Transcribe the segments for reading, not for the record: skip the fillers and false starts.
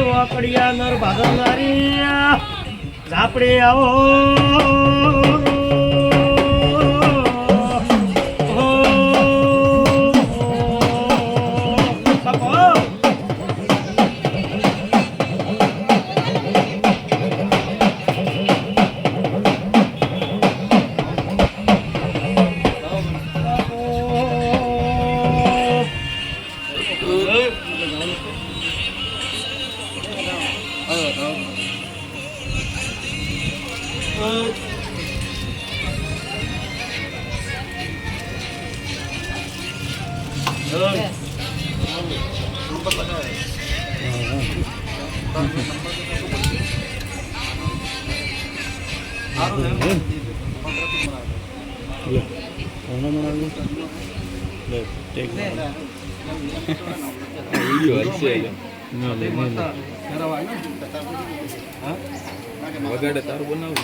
વાકડિયા નર ભાગનારી ઝાપડે આવો વગાડે તારું બનાવું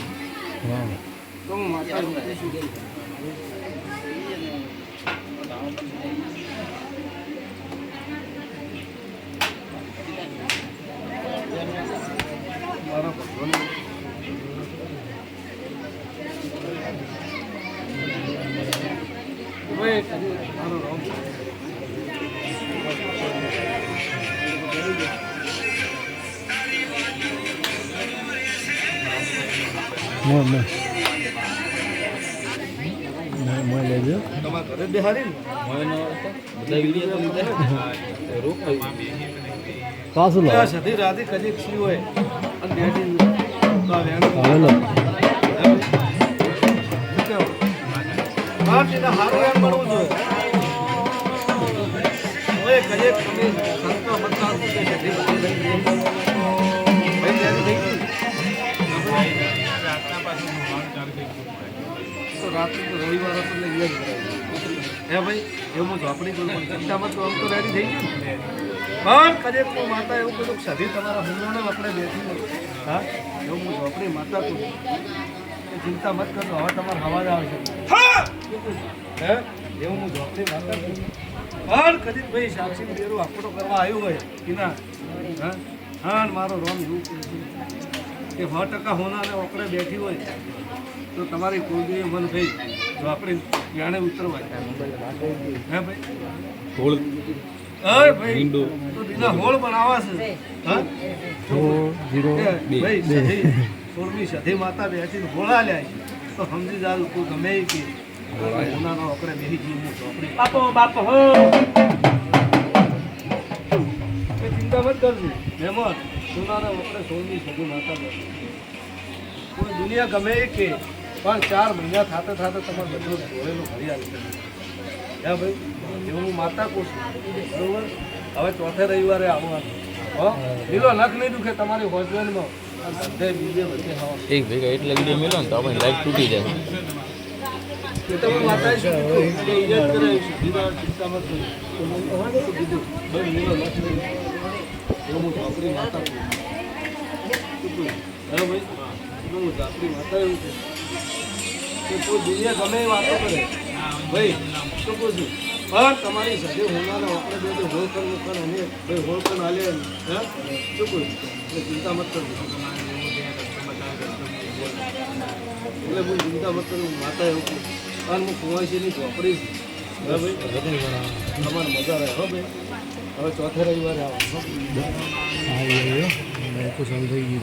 મોય લેજો તમારા ઘરે બેહારી ને મોય નો બધા વિડિયો તો લીધા રોકાઈ કાસુ લો સધી રાધી કદી ખી હોય અને બેઠી તો વેણો હાલો હા તીના હારું એમ મળવું જોઈએ ઓય કજે તમે સંતો બતા કે સધી ભાઈ દેરી રાતના પાછું મોહન ચાર કે તો રાત્રે તો રવિવાર હતો એટલે યાદ હે ભાઈ એવું ઝોપડી કોઈ ચિંતામાં તો આમ તો રેડી થઈ ગયું પણ કદે કોઈ માતા એવું કીધું સધી તમારા હુંને આપણે બેઠી હા એવું હું ઝોપડી માતા તું ચિંતા મત કરતો હવે તમારે હવા આવશે હે એવું હું ઝોપડી માતા તું પણ કદી ભાઈ સાક્ષી બેરું આપણો કરવા આવ્યું હોય કે ના હા હા મારો રોમ એવું કે 100% હોનાને ઓકડે બેઠી હોય તો તમારી કુળદેવી મન ભાઈ જો આપણે વ્યાણે ઉતરવાય હે ભાઈ હોળ અરે ભાઈ તો દીના હોળ બનાવવા છે હા 0 ભાઈ સધી સોળમી સધી માતા બેઠીને હોળા લે તો સમજી જાવ તું ગમે કે હોનાનો ઓકડે બેહી જીવ હું ચોપડી બાપો હો એ ચિંતા મત કરજો મહેમાન હોનાનો ઓકડે સોળમી સધી માતા બેઠી કોઈ દુનિયા ગમે કે પણ 4 મહિના થાતે તમારે બધું ધોળેલું ભરી આવી હે ભાઈ એવું માતા કોશ બરોબર હવે ચોથે રવિવારે આવવાનું હો લીલો નખ નહીં દુખે તમારી હોસ્પિટલમાં બધે બીજે બધે હવા એક ભેગા એટલે વિડીયો મેલો ને તો આપણે લાઈટ તૂટી જાય એ તો માતા શું ઈજાદ કરે સીધા ચિંતા મત કરો તો મને હવે તો કીધું ભાઈ લીલો નખ નહીં એવું આપણી માતા હે ભાઈ હું આપણી માતા એવું છે કે કોઈ દુનિયા ગમે એ વાતો કરે ભાઈ તો પૂછું પણ તમારી સજે હોનાને આપણે બે હોળકર મૂકન અને ભાઈ હોળકર હાલે હે શું પૂછું એટલે ચિંતા મત કરજો એટલે હું ચિંતા મત કરું માતા એવું કહું અને હું કુંવાસીની ઝોપડી હે ભાઈ તમારે મજા રહે હો ભાઈ હવે ચોથે રવિવારે આવો હા એ કુછ થઈ ગયું